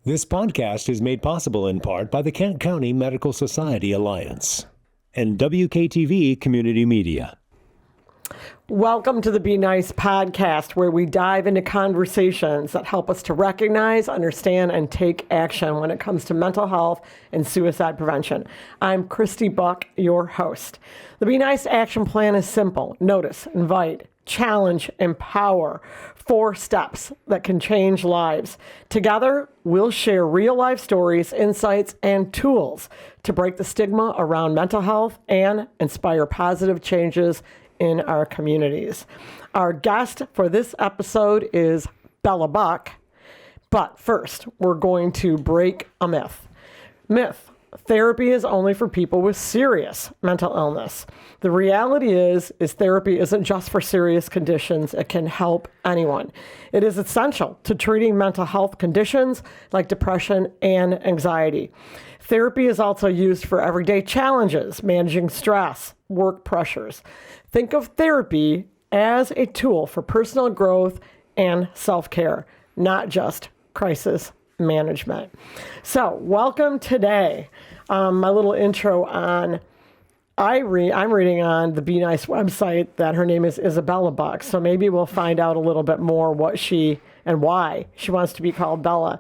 This podcast is made possible in part by the Kent County Medical Society Alliance and WKTV Community Media. Welcome to the Be Nice podcast, where we dive into conversations that help us to recognize, understand, and take action when it comes to mental health and suicide prevention. I'm Christy Buck, your host. The Be Nice action plan is simple. Notice, invite, challenge, empower. 4 steps that can change lives. Together, we'll share real-life stories, insights, and tools to break the stigma around mental health and inspire positive changes in our communities. Our guest for this episode is Bella Buck. But first, we're going to break a myth. Myth: therapy is only for people with serious mental illness. The reality is therapy isn't just for serious conditions. It can help anyone. It is essential to treating mental health conditions like depression and anxiety. Therapy is also used for everyday challenges, managing stress, work pressures. Think of therapy as a tool for personal growth and self-care, not just crisis management. So, welcome today. My little intro on, I'm reading on the Be Nice website that her name is Isabella Buck. So maybe we'll find out a little bit more what she and why she wants to be called Bella.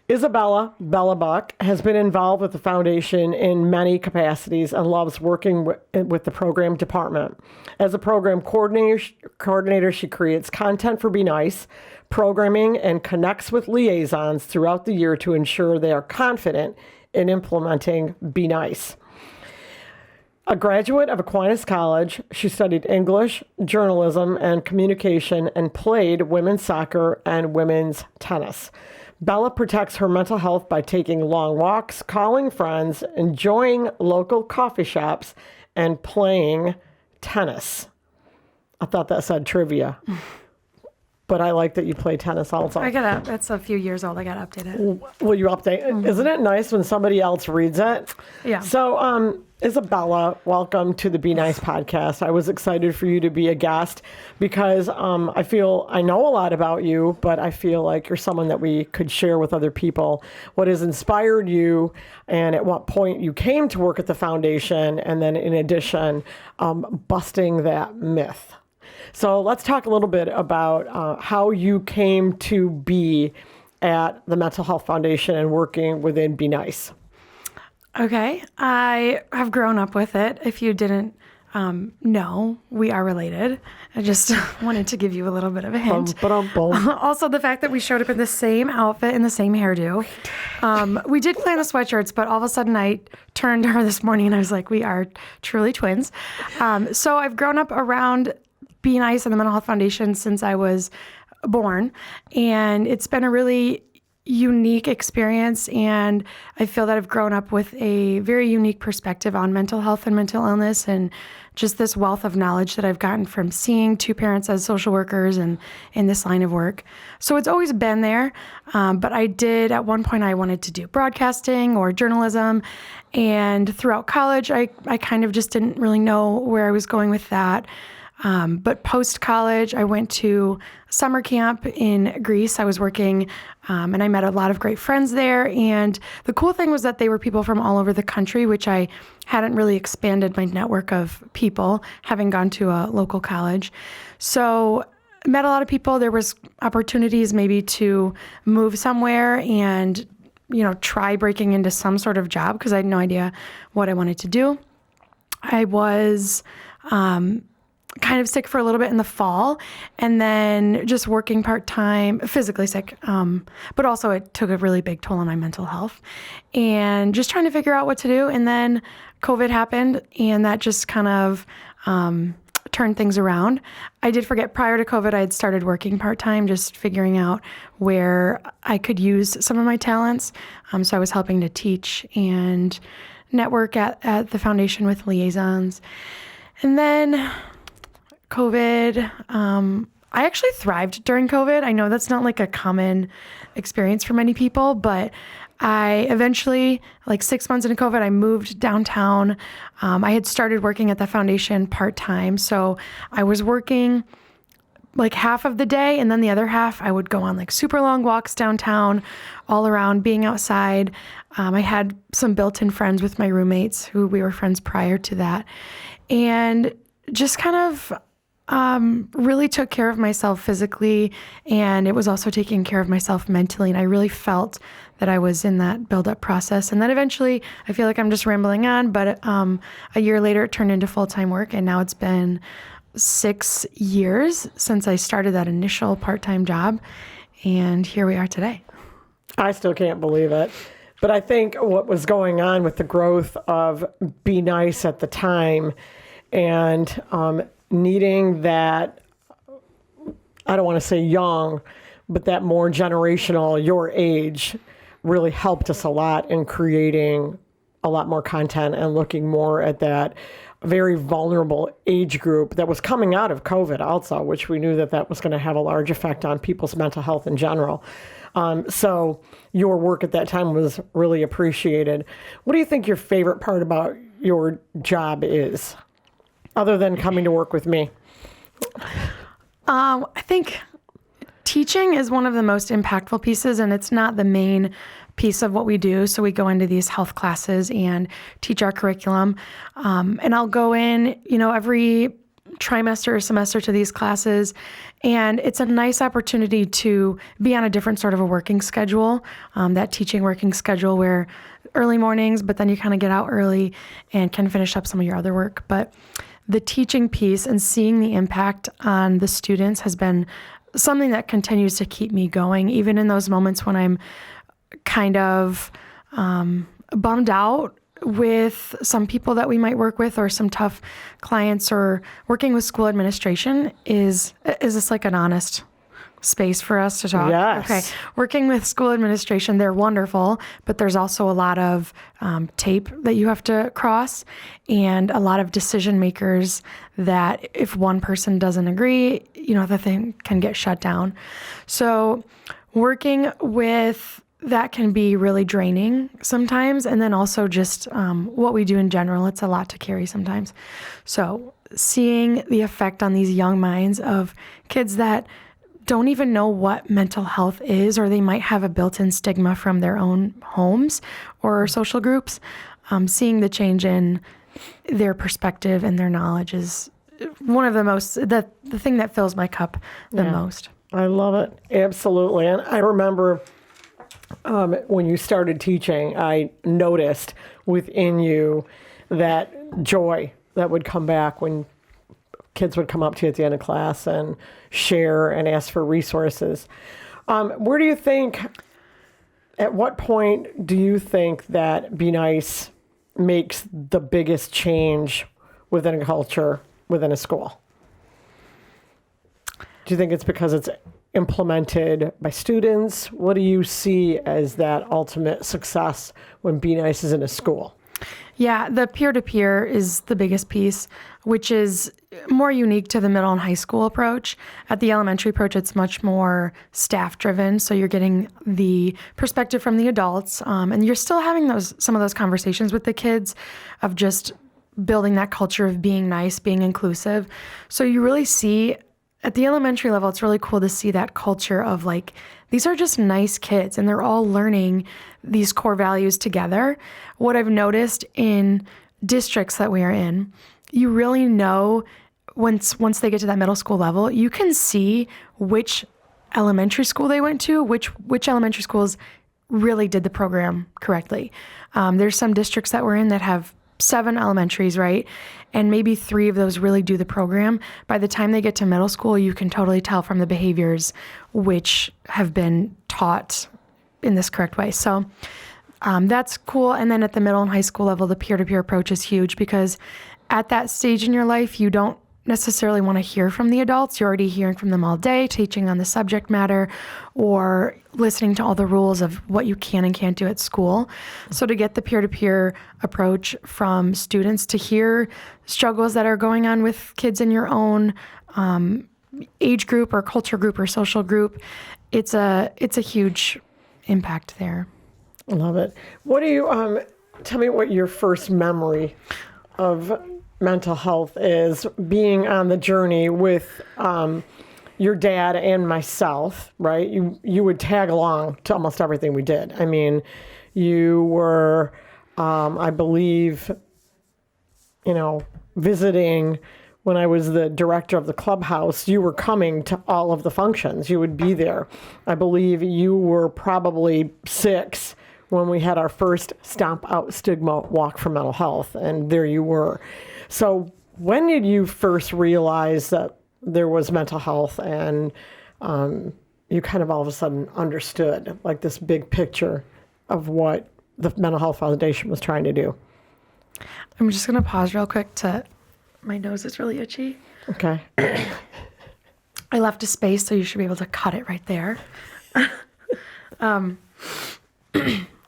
Bella Buck has been involved with the foundation in many capacities and loves working with the program department. As a program coordinator, she creates content for Be Nice, programming, and connects with liaisons throughout the year to ensure they are confident in implementing Be Nice. A graduate of Aquinas College, she studied English, journalism, and communication, and played women's soccer and women's tennis. Bella protects her mental health by taking long walks, calling friends, enjoying local coffee shops, and playing tennis. I thought that said trivia. But I like that you play tennis also. It's a few years old. I got to update it. Will you update? Mm-hmm. Isn't it nice when somebody else reads it? Yeah. So, Isabella, welcome to the Be Nice podcast. I was excited for you to be a guest because I know a lot about you, but I feel like you're someone that we could share with other people what has inspired you and at what point you came to work at the foundation, and then in addition, busting that myth. So let's talk a little bit about how you came to be at the Mental Health Foundation and working within Be Nice. Okay. I have grown up with it. If you didn't know, we are related. I just wanted to give you a little bit of a hint. Also, the fact that we showed up in the same outfit and the same hairdo. We did plan the sweatshirts, but all of a sudden I turned to her this morning and I was like, we are truly twins. So I've grown up around Be Nice and the Mental Health Foundation since I was born, and it's been a really unique experience, and I feel that I've grown up with a very unique perspective on mental health and mental illness, and just this wealth of knowledge that I've gotten from seeing 2 parents as social workers and in this line of work. So it's always been there, but I did, at one point I wanted to do broadcasting or journalism, and throughout college I kind of just didn't really know where I was going with that. But post-college, I went to summer camp in Greece. I was working, and I met a lot of great friends there. And the cool thing was that they were people from all over the country, which I hadn't really expanded my network of people, having gone to a local college. So met a lot of people. There was opportunities maybe to move somewhere and, try breaking into some sort of job because I had no idea what I wanted to do. I was kind of sick for a little bit in the fall, and then just working part-time, physically sick, but also it took a really big toll on my mental health, and just trying to figure out what to do. And then COVID happened, and that just kind of turned things around. I did forget, prior to COVID, I had started working part-time, just figuring out where I could use some of my talents. So I was helping to teach and network at the foundation with liaisons. And then COVID, I actually thrived during COVID. I know that's not like a common experience for many people, but I eventually, like 6 months into COVID, I moved downtown. I had started working at the foundation part-time. So I was working like half of the day, and then the other half I would go on like super long walks downtown, all around, being outside. I had some built-in friends with my roommates who we were friends prior to that, and just kind of really took care of myself physically, and it was also taking care of myself mentally. And I really felt that I was in that build-up process. And then eventually, I feel like I'm just rambling on, but a year later, it turned into full-time work, and now it's been 6 years since I started that initial part-time job, and here we are today. I still can't believe it. But I think what was going on with the growth of Be Nice at the time and needing that, I don't want to say young, but that more generational, your age, really helped us a lot in creating a lot more content and looking more at that very vulnerable age group that was coming out of COVID also, which we knew that was going to have a large effect on people's mental health in general. So your work at that time was really appreciated. What do you think your favorite part about your job is, other than coming to work with me? I think teaching is one of the most impactful pieces, and it's not the main piece of what we do. So we go into these health classes and teach our curriculum. And I'll go in, every trimester or semester to these classes. And it's a nice opportunity to be on a different sort of a working schedule, that teaching working schedule where early mornings, but then you kind of get out early and can finish up some of your other work. But the teaching piece and seeing the impact on the students has been something that continues to keep me going, even in those moments when I'm kind of bummed out with some people that we might work with, or some tough clients, or working with school administration. Is this like an honest space for us to talk? Yes. Okay. Working with school administration, they're wonderful, but there's also a lot of tape that you have to cross, and a lot of decision makers that if one person doesn't agree, the thing can get shut down. So working with that can be really draining sometimes. And then also just what we do in general, it's a lot to carry sometimes. So seeing the effect on these young minds of kids that don't even know what mental health is, or they might have a built-in stigma from their own homes or social groups, seeing the change in their perspective and their knowledge is one of the most, the thing that fills my cup the most. I love it. Absolutely. And I remember when you started teaching, I noticed within you that joy that would come back when kids would come up to you at the end of class and share and ask for resources. Where do you think, at what point do you think that Be Nice makes the biggest change within a culture, within a school? Do you think it's because it's implemented by students? What do you see as that ultimate success when Be Nice is in a school? Yeah, the peer-to-peer is the biggest piece, which is more unique to the middle and high school approach. At the elementary approach, it's much more staff-driven, so you're getting the perspective from the adults, and you're still having some of those conversations with the kids of just building that culture of being nice, being inclusive. So you really see, at the elementary level, it's really cool to see that culture of like, these are just nice kids and they're all learning these core values together. What I've noticed in districts that we are in, you really know once they get to that middle school level, you can see which elementary school they went to, which elementary schools really did the program correctly. There's some districts that we're in that have 7 elementaries, right? And maybe 3 of those really do the program. By the time they get to middle school, you can totally tell from the behaviors which have been taught in this correct way. So that's cool. And then at the middle and high school level, the peer-to-peer approach is huge, because at that stage in your life, you don't necessarily want to hear from the adults. You're already hearing from them all day, teaching on the subject matter, or listening to all the rules of what you can and can't do at school. So to get the peer-to-peer approach from students, to hear struggles that are going on with kids in your own age group or culture group or social group, it's a huge impact there. I love it. What do you, tell me what your first memory of mental health is, being on the journey with your dad and myself, right? You would tag along to almost everything we did. I mean, you were, I believe, visiting when I was the director of the clubhouse. You were coming to all of the functions. You would be there. I believe you were probably 6 when we had our first Stomp Out Stigma Walk for Mental Health, and there you were. So when did you first realize that there was mental health, and you kind of all of a sudden understood like this big picture of what the Mental Health Foundation was trying to do? I'm just going to pause real quick my nose is really itchy. Okay. I left a space, so you should be able to cut it right there.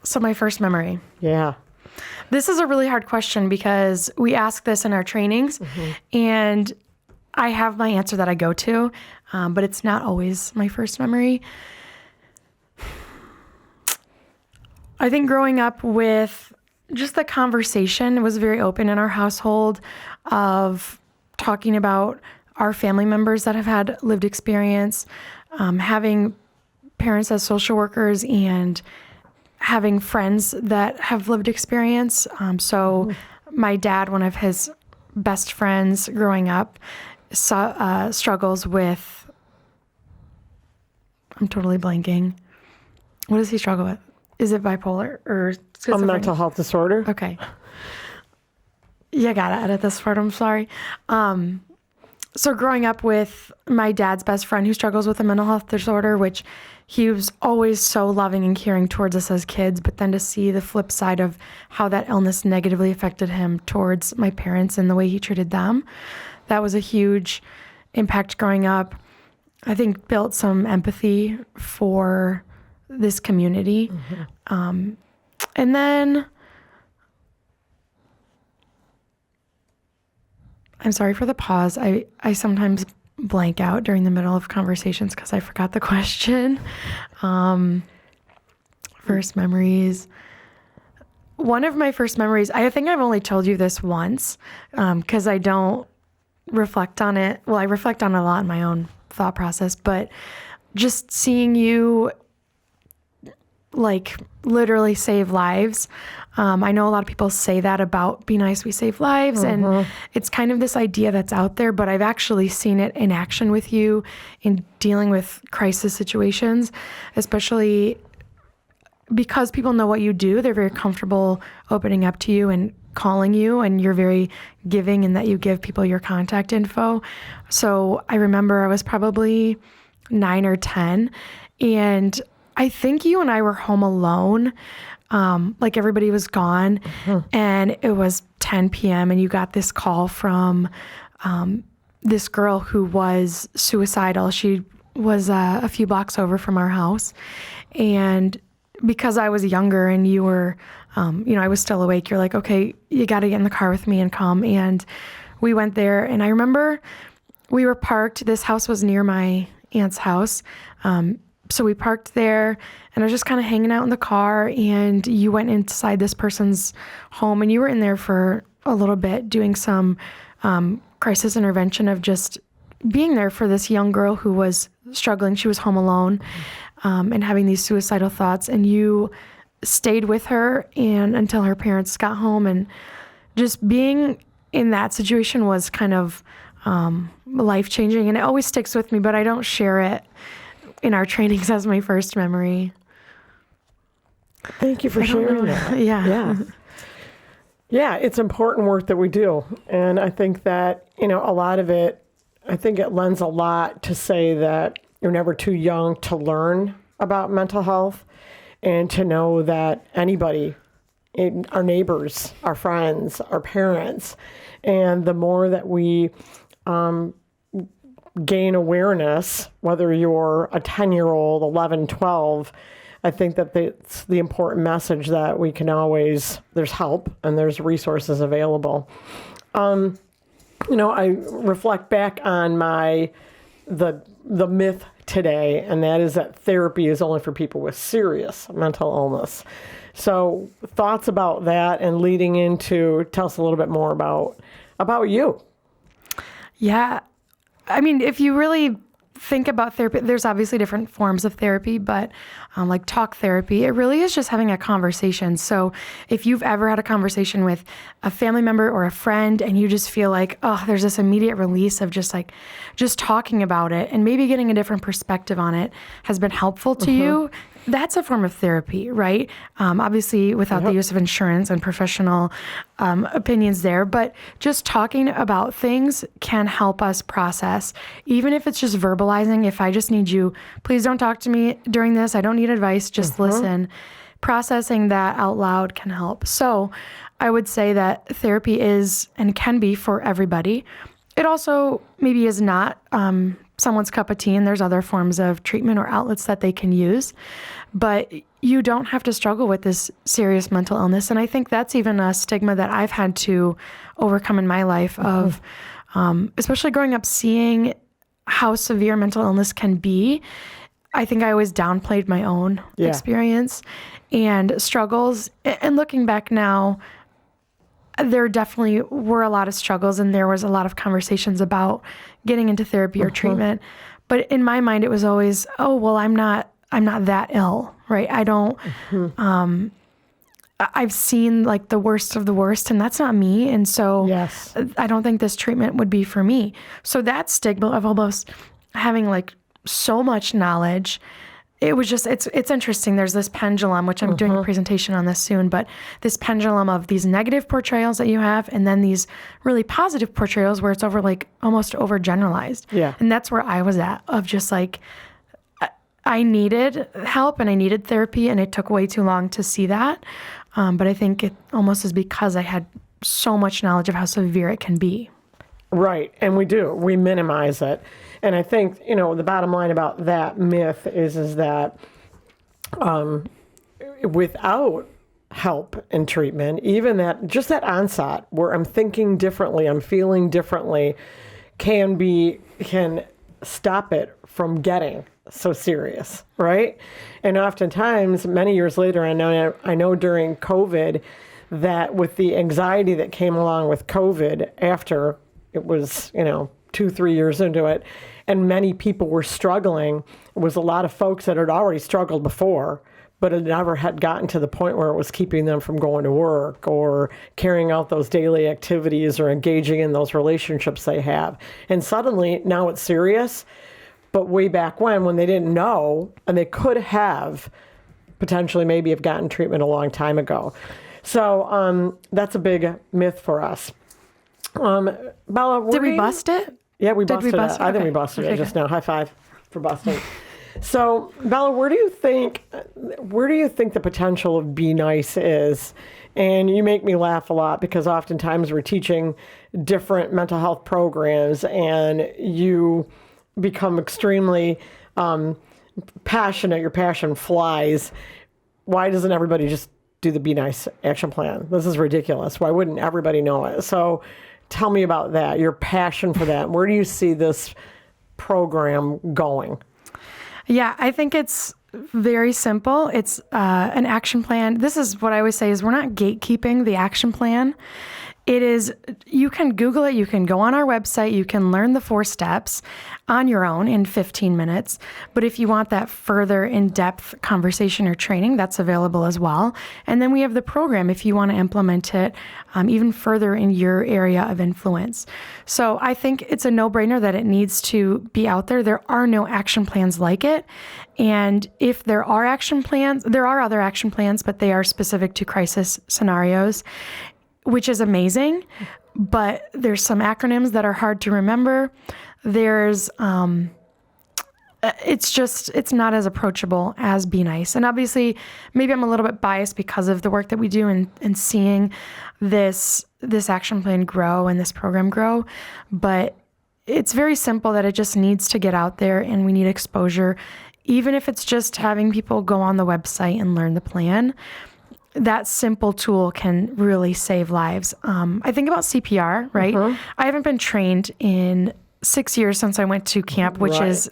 So my first memory. Yeah. This is a really hard question because we ask this in our trainings, and I have my answer that I go to, but it's not always my first memory. I think growing up with just the conversation was very open in our household of talking about our family members that have had lived experience, having parents as social workers, and having friends that have lived experience. So my dad, one of his best friends growing up, struggles with, I'm totally blanking. What does he struggle with? Is it bipolar or schizophrenia? A mental health disorder. Okay. You gotta edit this part, I'm sorry. So growing up with my dad's best friend who struggles with a mental health disorder, which he was always so loving and caring towards us as kids, but then to see the flip side of how that illness negatively affected him towards my parents and the way he treated them, that was a huge impact growing up. I think built some empathy for this community. And then, I'm sorry for the pause. I sometimes blank out during the middle of conversations because I forgot the question. First memories. One of my first memories, I think I've only told you this once because I don't reflect on it. Well, I reflect on it a lot in my own thought process, but just seeing you like literally save lives. I know a lot of people say that about Be Nice, We Save Lives, and it's kind of this idea that's out there, but I've actually seen it in action with you in dealing with crisis situations, especially because people know what you do. They're very comfortable opening up to you and calling you, and you're very giving in that you give people your contact info. So I remember I was probably 9 or 10, and I think you and I were home alone, like everybody was gone, and it was 10 p.m. and you got this call from this girl who was suicidal. She was a few blocks over from our house, and because I was younger and you were, I was still awake, you're like, okay, you got to get in the car with me and come. And we went there, and I remember we were parked. This house was near my aunt's house. So we parked there, and I was just kind of hanging out in the car, and you went inside this person's home, and you were in there for a little bit doing some crisis intervention of just being there for this young girl who was struggling. She was home alone and having these suicidal thoughts, and you stayed with her and until her parents got home, and just being in that situation was kind of life-changing, and it always sticks with me, but I don't share it in our trainings as my first memory. Thank you for sharing that. Yeah, it's important work that we do. And I think that, a lot of it, I think it lends a lot to say that you're never too young to learn about mental health and to know that anybody, our neighbors, our friends, our parents, and the more that we gain awareness, whether you're a 10-year-old, 11, 12, I think that it's the important message that we can always, there's help and there's resources available. I reflect back on the myth today, and that is that therapy is only for people with serious mental illness. So thoughts about that, and leading into, tell us a little bit more about you. Yeah. I mean, if you really think about therapy, there's obviously different forms of therapy, but like talk therapy, it really is just having a conversation. So if you've ever had a conversation with a family member or a friend and you just feel like, oh, there's this immediate release of just talking about it and maybe getting a different perspective on it has been helpful to you, that's a form of therapy, right? Obviously without the use of insurance and professional opinions there, but just talking about things can help us process, even if it's just verbalizing. If I just need you, please don't talk to me during this. I don't need advice, just listen. Processing that out loud can help. So I would say that therapy is and can be for everybody. It also maybe is not someone's cup of tea, and there's other forms of treatment or outlets that they can use. But you don't have to struggle with this serious mental illness. And I think that's even a stigma that I've had to overcome in my life of, especially growing up, seeing how severe mental illness can be. I think I always downplayed my own experience and struggles. And looking back now, there definitely were a lot of struggles, and there was a lot of conversations about getting into therapy or treatment. But in my mind, it was always, oh, well, I'm not that ill, right? I don't, I've seen like the worst of the worst, and that's not me. And so I don't think this treatment would be for me. So that stigma of almost having like so much knowledge, it was just, it's interesting. There's this pendulum, which I'm doing a presentation on this soon, but this pendulum of these negative portrayals that you have, and then these really positive portrayals where it's almost overgeneralized. Yeah. And that's where I was at, of just like, I needed help and I needed therapy, and it took way too long to see that. But I think it almost is because I had so much knowledge of how severe it can be. Right. And we minimize it. And I think, the bottom line about that myth is that without help and treatment, even that onset where I'm thinking differently, I'm feeling differently, can stop it from getting so serious, right? And oftentimes, many years later, I know during COVID, that with the anxiety that came along with COVID after it was, 2-3 years into it, and many people were struggling. It was a lot of folks that had already struggled before, but it never had gotten to the point where it was keeping them from going to work or carrying out those daily activities or engaging in those relationships they have. And suddenly, now it's serious. But way back when they didn't know, and they could have potentially maybe have gotten treatment a long time ago. So that's a big myth for us. Bella, did we bust it? Yeah, we busted it. I think we busted it just now. High five for busting. So, Bella, where do you think the potential of Be Nice is? And you make me laugh a lot because oftentimes we're teaching different mental health programs, and you become extremely passionate. Your passion flies. Why doesn't everybody just do the Be Nice action plan? This is ridiculous. Why wouldn't everybody know it? So tell me about that, your passion for that. Where do you see this program going? Yeah, I think it's very simple. It's an action plan. This is what I always say is we're not gatekeeping the action plan. It is, you can Google it, you can go on our website, you can learn the 4 steps on your own in 15 minutes. But if you want that further in-depth conversation or training, that's available as well. And then we have the program if you want to implement it even further in your area of influence. So I think it's a no-brainer that it needs to be out there. There are no action plans like it. And if there are action plans, there are other action plans, but they are specific to crisis scenarios, which is amazing, but there's some acronyms that are hard to remember. There's, it's not as approachable as Be Nice. And obviously, maybe I'm a little bit biased because of the work that we do and seeing this action plan grow and this program grow, but it's very simple that it just needs to get out there, and we need exposure. Even if it's just having people go on the website and learn the plan, that simple tool can really save lives. I think about CPR, right? I haven't been trained in 6 years since I went to camp, which is,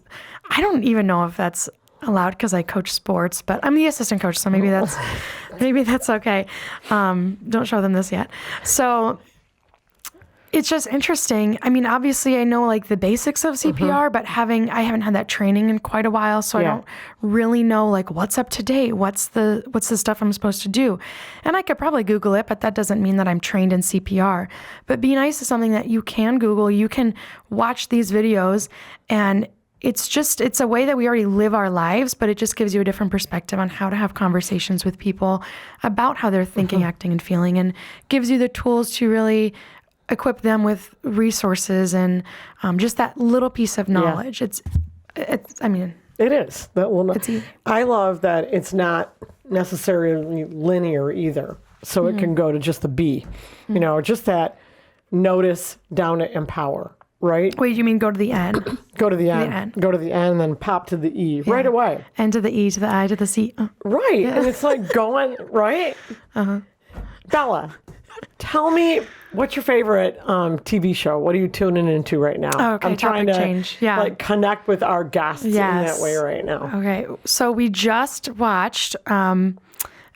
I don't even know if that's allowed because I coach sports, but I'm the assistant coach, so maybe that's okay. Don't show them this yet. So It's just interesting. I mean, obviously I know like the basics of CPR, but I haven't had that training in quite a while, so I don't really know like what's up to date, what's the stuff I'm supposed to do. And I could probably Google it, but that doesn't mean that I'm trained in CPR. But Be Nice is something that you can Google, you can watch these videos, and it's a way that we already live our lives, but it just gives you a different perspective on how to have conversations with people about how they're thinking, acting, and feeling, and gives you the tools to really equip them with resources and just that little piece of knowledge. It is. I love that it's not necessarily linear either. So it can go to just the B, just that notice down to empower, right? Wait, you mean go to the end? Go to the end. Go to the end and then pop to the E right away. N to the E to the I to the C. Right. Yeah. And it's like going, right? Bella, tell me, what's your favorite TV show? What are you tuning into right now? Oh, okay, I'm trying to change. Yeah. like connect with our guests in that way right now. Okay, so we just watched,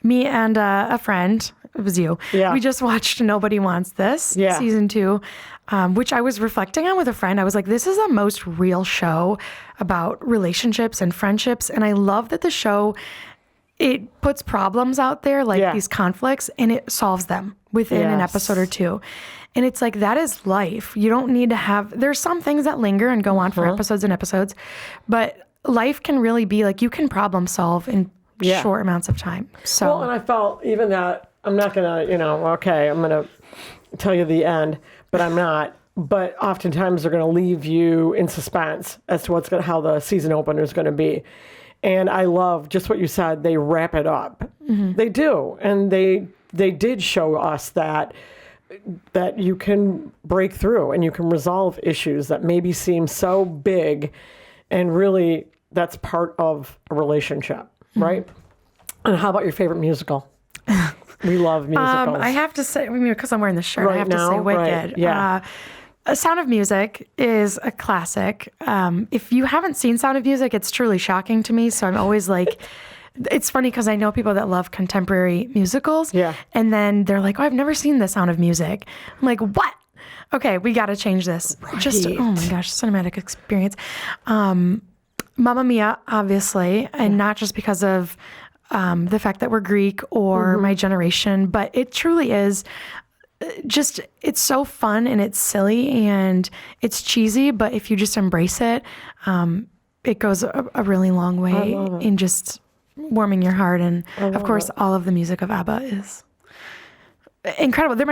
me and a friend, it was you. Yeah. We just watched Nobody Wants This, season 2, which I was reflecting on with a friend. I was like, this is the most real show about relationships and friendships. And I love that the show, it puts problems out there, like these conflicts, and it solves them within an episode or two. And it's like, that is life. You don't need to have, there's some things that linger and go on for episodes and episodes, but life can really be like, you can problem solve in short amounts of time. So, well, and I felt even that, I'm not going to, I'm going to tell you the end, but I'm not. But oftentimes they're going to leave you in suspense as to how the season opener is going to be. And I love just what you said. They wrap it up. They do. And they did show us that you can break through and you can resolve issues that maybe seem so big. And really, that's part of a relationship, right? And how about your favorite musical? We love musicals. I have to say, because I'm wearing the shirt, right I have now, to say Wicked. Right. Yeah. Sound of Music is a classic. If you haven't seen Sound of Music, it's truly shocking to me. So I'm always like, it's funny because I know people that love contemporary musicals. Yeah. And then they're like, oh, I've never seen The Sound of Music. I'm like, what? Okay, we got to change this. Right. Just, oh my gosh, cinematic experience. Mamma Mia, obviously, and not just because of the fact that we're Greek or my generation, but it truly is just, it's so fun and it's silly and it's cheesy, but if you just embrace it, it goes a really long way in just warming your heart. And of course, all of the music of ABBA is incredible. They're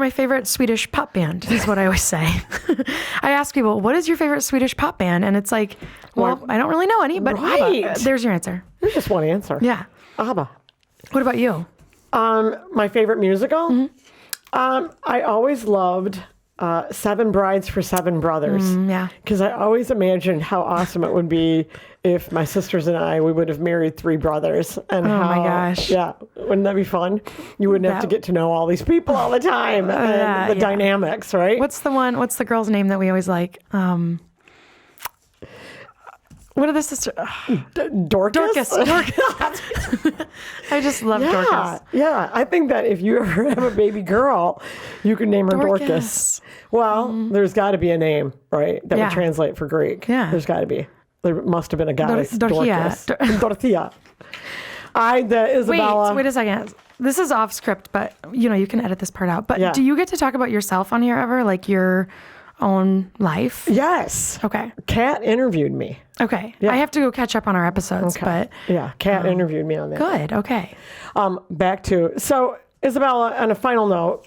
my favorite Swedish pop band, is what I always say. I ask people, what is your favorite Swedish pop band? And it's like, well, I don't really know any, but ABBA. There's your answer. There's just one answer. Yeah. ABBA. What about you? My favorite musical? I always loved Seven Brides for Seven Brothers. Yeah. Because I always imagined how awesome it would be if my sisters and we would have married 3 brothers. And my gosh. Yeah. Wouldn't that be fun? You wouldn't have to get to know all these people all the time and the dynamics, right? What's the girl's name that we always like? What are the sisters? Dorcas? I just love Dorcas. Yeah, I think that if you ever have a baby girl, you could name her Dorcas. Well, there's got to be a name, right, that would translate for Greek. Yeah. There's got to be. There must have been a guy. Dorcas. Dorothea. Isabella. Wait a second. This is off script, but you can edit this part out. But do you get to talk about yourself on here ever, like your own life? Yes. Okay. Kat interviewed me. Okay. Yeah. I have to go catch up on our episodes, but Kat interviewed me on that. Good. Okay. Back to, so Isabella, on a final note,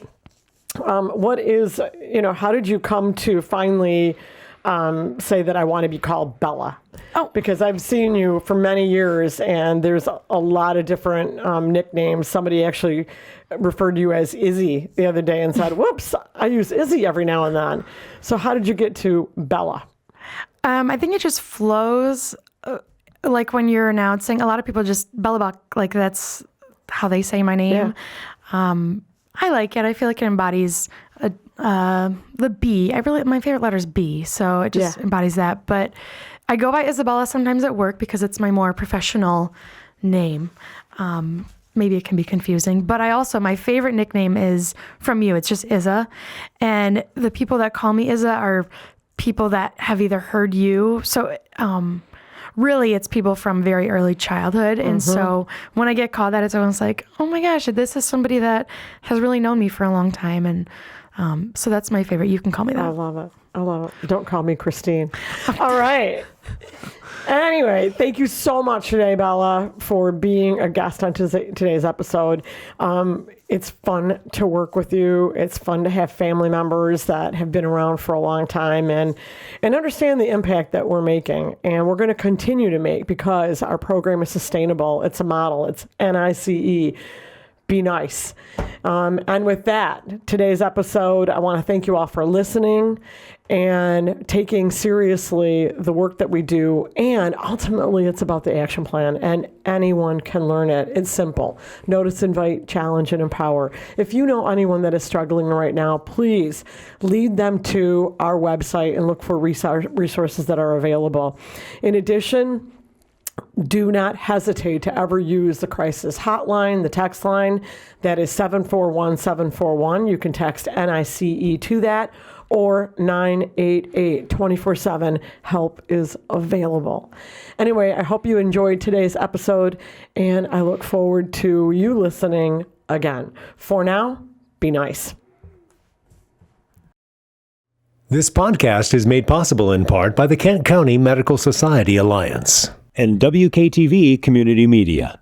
what is, how did you come to finally say that I want to be called Bella? Oh. Because I've seen you for many years and there's a lot of different nicknames. Somebody actually referred to you as Izzy the other day and said, whoops, I use Izzy every now and then. So how did you get to Bella? I think it just flows. Like when you're announcing, a lot of people just Bella Buck, like that's how they say my name. Yeah. I like it. I feel like it embodies the B. My favorite letter is B, so it just embodies that. But I go by Isabella sometimes at work because it's my more professional name. maybe it can be confusing. But my favorite nickname is from you. It's just Izza. And the people that call me Izza are people that have either heard you. So really, it's people from very early childhood. And so when I get called that, it's almost like, oh my gosh, this is somebody that has really known me for a long time. And so that's my favorite. You can call me that. I love it. I love it. Don't call me Christine. All right. Anyway, thank you so much today, Bella, for being a guest on today's episode. It's fun to work with you. It's fun to have family members that have been around for a long time and understand the impact that we're making. And we're going to continue to make, because our program is sustainable. It's a model. It's NICE. Be nice. And with that, today's episode, I want to thank you all for listening and taking seriously the work that we do. And ultimately, it's about the action plan, and anyone can learn it. It's simple. Notice, invite, challenge, and empower. If you know anyone that is struggling right now, please lead them to our website and look for resources that are available. In addition, do not hesitate to ever use the crisis hotline, the text line. That is 741-741. You can text NICE to that, or 988 24/7. Help is available. Anyway, I hope you enjoyed today's episode, and I look forward to you listening again. For now, be nice. This podcast is made possible in part by the Kent County Medical Society Alliance and WKTV Community Media.